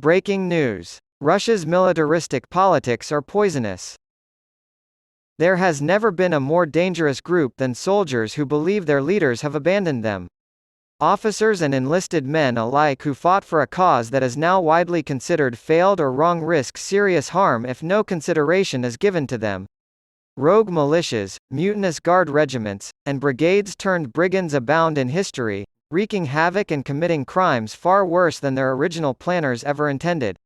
Breaking news. Russia's militaristic politics are poisonous. There has never been a more dangerous group than soldiers who believe their leaders have abandoned them. Officers and enlisted men alike who fought for a cause that is now widely considered failed or wrong risk serious harm if no consideration is given to them. Rogue militias, mutinous guard regiments, and brigades turned brigands abound in history, wreaking havoc and committing crimes far worse than their original planners ever intended.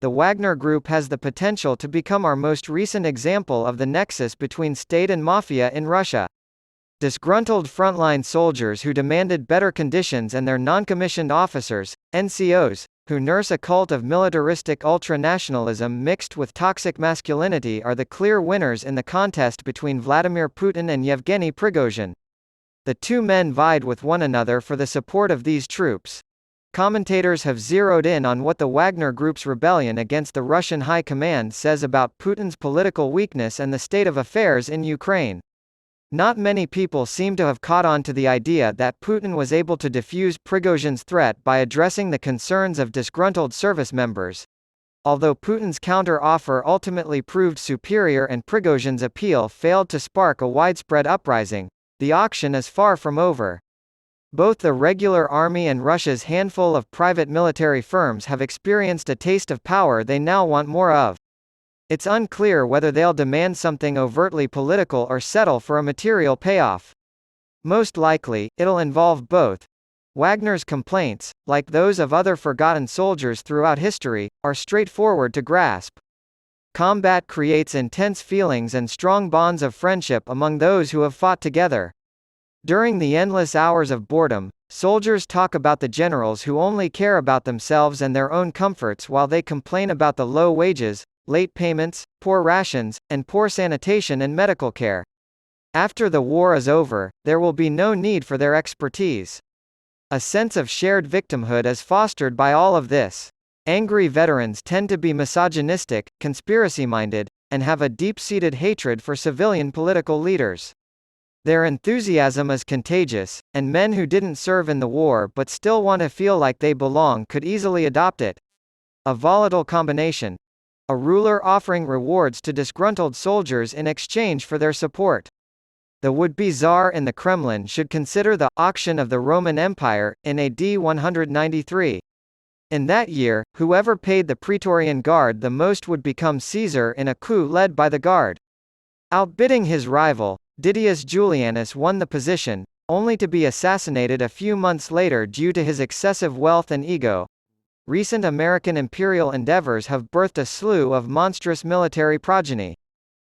The Wagner Group has the potential to become our most recent example of the nexus between state and mafia in Russia. Disgruntled frontline soldiers who demanded better conditions and their non-commissioned officers, NCOs, who nurse a cult of militaristic ultra-nationalism mixed with toxic masculinity are the clear winners in the contest between Vladimir Putin and Yevgeny Prigozhin. The two men vied with one another for the support of these troops. Commentators have zeroed in on what the Wagner Group's rebellion against the Russian High Command says about Putin's political weakness and the state of affairs in Ukraine. Not many people seem to have caught on to the idea that Putin was able to defuse Prigozhin's threat by addressing the concerns of disgruntled service members. Although Putin's counter-offer ultimately proved superior and Prigozhin's appeal failed to spark a widespread uprising, the auction is far from over. Both the regular army and Russia's handful of private military firms have experienced a taste of power they now want more of. It's unclear whether they'll demand something overtly political or settle for a material payoff. Most likely, it'll involve both. Wagner's complaints, like those of other forgotten soldiers throughout history, are straightforward to grasp. Combat creates intense feelings and strong bonds of friendship among those who have fought together. During the endless hours of boredom, soldiers talk about the generals who only care about themselves and their own comforts while they complain about the low wages, late payments, poor rations, and poor sanitation and medical care. After the war is over, there will be no need for their expertise. A sense of shared victimhood is fostered by all of this. Angry veterans tend to be misogynistic, conspiracy-minded, and have a deep-seated hatred for civilian political leaders. Their enthusiasm is contagious, and men who didn't serve in the war but still want to feel like they belong could easily adopt it. A volatile combination. A ruler offering rewards to disgruntled soldiers in exchange for their support. The would-be Tsar in the Kremlin should consider the auction of the Roman Empire, in AD 193. In that year, whoever paid the Praetorian Guard the most would become Caesar in a coup led by the Guard. Outbidding his rival, Didius Julianus won the position, only to be assassinated a few months later due to his excessive wealth and ego. Recent American imperial endeavors have birthed a slew of monstrous military progeny.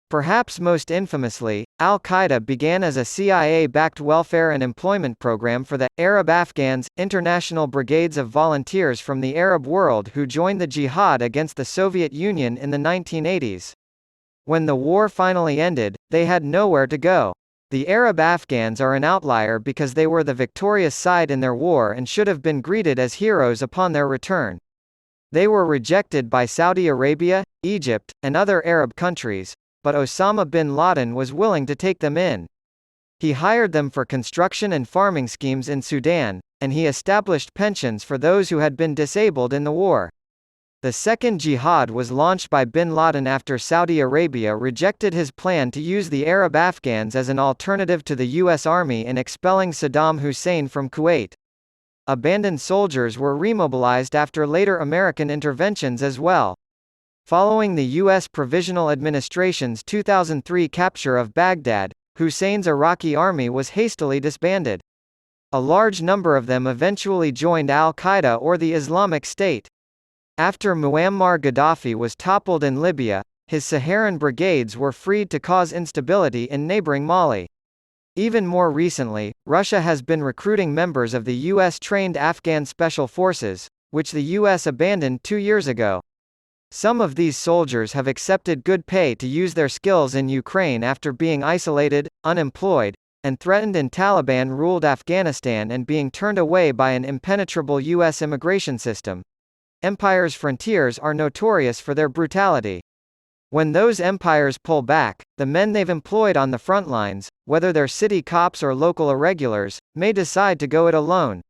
Perhaps most infamously, Al-Qaeda began as a CIA-backed welfare and employment program for the Arab Afghans, international brigades of volunteers from the Arab world who joined the jihad against the Soviet Union in the 1980s. When the war finally ended, they had nowhere to go. The Arab Afghans are an outlier because they were the victorious side in their war and should have been greeted as heroes upon their return. They were rejected by Saudi Arabia, Egypt, and other Arab countries, but Osama bin Laden was willing to take them in. He hired them for construction and farming schemes in Sudan, and he established pensions for those who had been disabled in the war. The second jihad was launched by bin Laden after Saudi Arabia rejected his plan to use the Arab Afghans as an alternative to the U.S. Army in expelling Saddam Hussein from Kuwait. Abandoned soldiers were remobilized after later American interventions as well. Following the U.S. Provisional Administration's 2003 capture of Baghdad, Hussein's Iraqi army was hastily disbanded. A large number of them eventually joined al-Qaeda or the Islamic State. After Muammar Gaddafi was toppled in Libya, his Saharan brigades were freed to cause instability in neighboring Mali. Even more recently, Russia has been recruiting members of the U.S.-trained Afghan Special Forces, which the U.S. abandoned 2 years ago. Some of these soldiers have accepted good pay to use their skills in Ukraine after being isolated, unemployed, and threatened in Taliban-ruled Afghanistan and being turned away by an impenetrable U.S. immigration system. Empire's frontiers are notorious for their brutality. When those empires pull back, the men they've employed on the front lines, whether they're city cops or local irregulars, may decide to go it alone.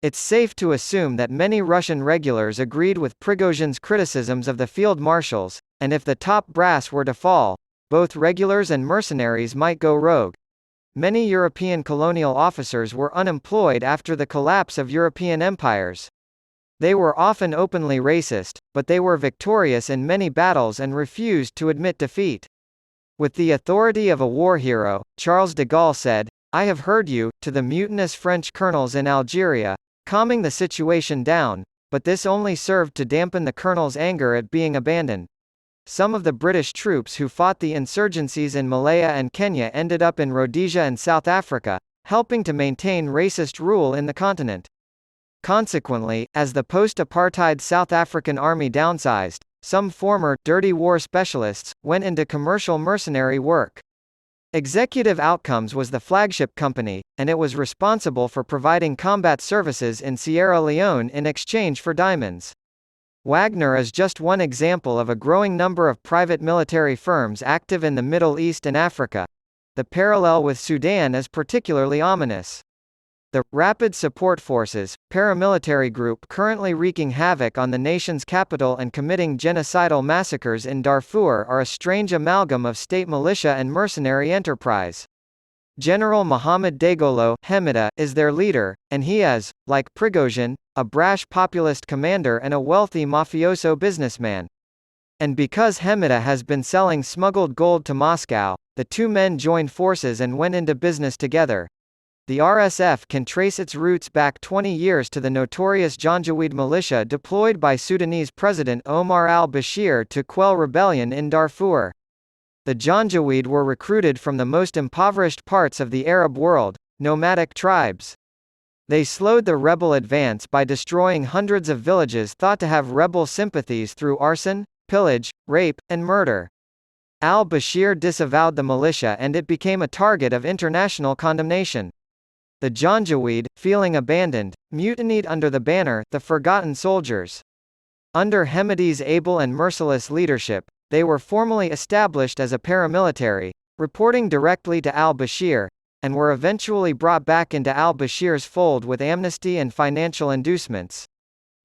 It's safe to assume that many Russian regulars agreed with Prigozhin's criticisms of the field marshals, and if the top brass were to fall, both regulars and mercenaries might go rogue. Many European colonial officers were unemployed after the collapse of European empires. They were often openly racist, but they were victorious in many battles and refused to admit defeat. With the authority of a war hero, Charles de Gaulle said, "I have heard you," to the mutinous French colonels in Algeria, calming the situation down, but this only served to dampen the colonels' anger at being abandoned. Some of the British troops who fought the insurgencies in Malaya and Kenya ended up in Rhodesia and South Africa, helping to maintain racist rule in the continent. Consequently, as the post-apartheid South African army downsized, some former dirty war specialists went into commercial mercenary work. Executive Outcomes was the flagship company, and it was responsible for providing combat services in Sierra Leone in exchange for diamonds. Wagner is just one example of a growing number of private military firms active in the Middle East and Africa. The parallel with Sudan is particularly ominous. The Rapid Support Forces, paramilitary group currently wreaking havoc on the nation's capital and committing genocidal massacres in Darfur, are a strange amalgam of state militia and mercenary enterprise. General Mohamed Dagalo Hemida is their leader, and he is, like Prigozhin, a brash populist commander and a wealthy mafioso businessman. And because Hemida has been selling smuggled gold to Moscow, the two men joined forces and went into business together. The RSF can trace its roots back 20 years to the notorious Janjaweed militia deployed by Sudanese President Omar al-Bashir to quell rebellion in Darfur. The Janjaweed were recruited from the most impoverished parts of the Arab world, nomadic tribes. They slowed the rebel advance by destroying hundreds of villages thought to have rebel sympathies through arson, pillage, rape, and murder. Al-Bashir disavowed the militia and it became a target of international condemnation. The Janjaweed, feeling abandoned, mutinied under the banner, the Forgotten Soldiers. Under Hemidi's able and merciless leadership, they were formally established as a paramilitary, reporting directly to al-Bashir, and were eventually brought back into al-Bashir's fold with amnesty and financial inducements.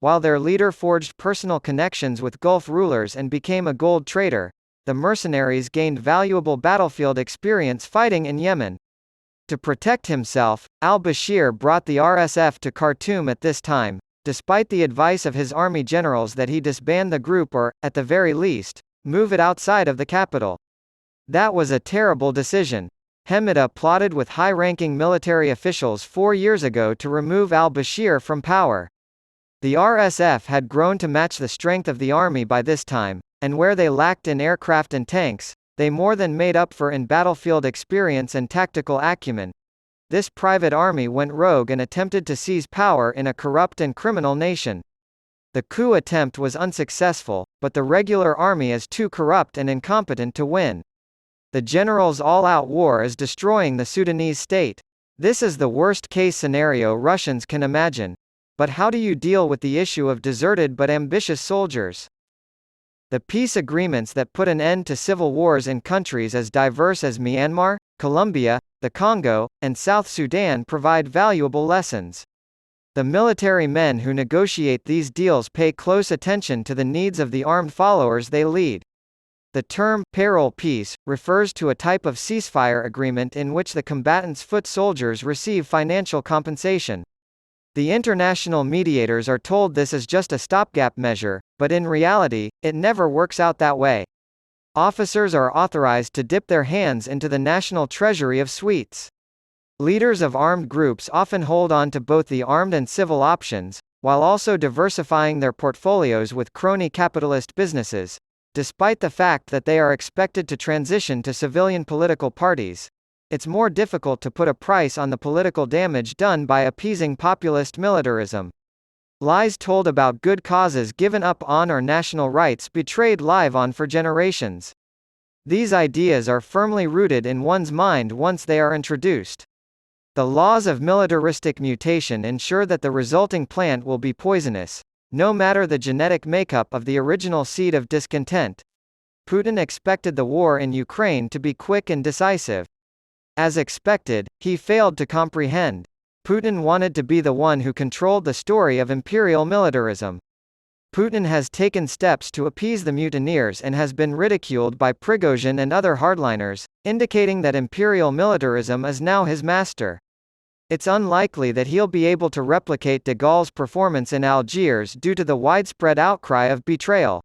While their leader forged personal connections with Gulf rulers and became a gold trader, the mercenaries gained valuable battlefield experience fighting in Yemen. To protect himself, al-Bashir brought the RSF to Khartoum at this time, despite the advice of his army generals that he disband the group or, at the very least, move it outside of the capital. That was a terrible decision. Hemida plotted with high-ranking military officials 4 years ago to remove al-Bashir from power. The RSF had grown to match the strength of the army by this time, and where they lacked in aircraft and tanks, they more than made up for in battlefield experience and tactical acumen. This private army went rogue and attempted to seize power in a corrupt and criminal nation. The coup attempt was unsuccessful, but the regular army is too corrupt and incompetent to win. The generals' all-out war is destroying the Sudanese state. This is the worst-case scenario Russians can imagine. But how do you deal with the issue of deserted but ambitious soldiers? The peace agreements that put an end to civil wars in countries as diverse as Myanmar, Colombia, the Congo, and South Sudan provide valuable lessons. The military men who negotiate these deals pay close attention to the needs of the armed followers they lead. The term payroll peace refers to a type of ceasefire agreement in which the combatants' foot soldiers receive financial compensation. The international mediators are told this is just a stopgap measure, but in reality, it never works out that way. Officers are authorized to dip their hands into the national treasury of sweets. Leaders of armed groups often hold on to both the armed and civil options, while also diversifying their portfolios with crony capitalist businesses, despite the fact that they are expected to transition to civilian political parties. It's more difficult to put a price on the political damage done by appeasing populist militarism. Lies told about good causes given up on or national rights betrayed live on for generations. These ideas are firmly rooted in one's mind once they are introduced. The laws of militaristic mutation ensure that the resulting plant will be poisonous, no matter the genetic makeup of the original seed of discontent. Putin expected the war in Ukraine to be quick and decisive. As expected, he failed to comprehend. Putin wanted to be the one who controlled the story of imperial militarism. Putin has taken steps to appease the mutineers and has been ridiculed by Prigozhin and other hardliners, indicating that imperial militarism is now his master. It's unlikely that he'll be able to replicate de Gaulle's performance in Algiers due to the widespread outcry of betrayal.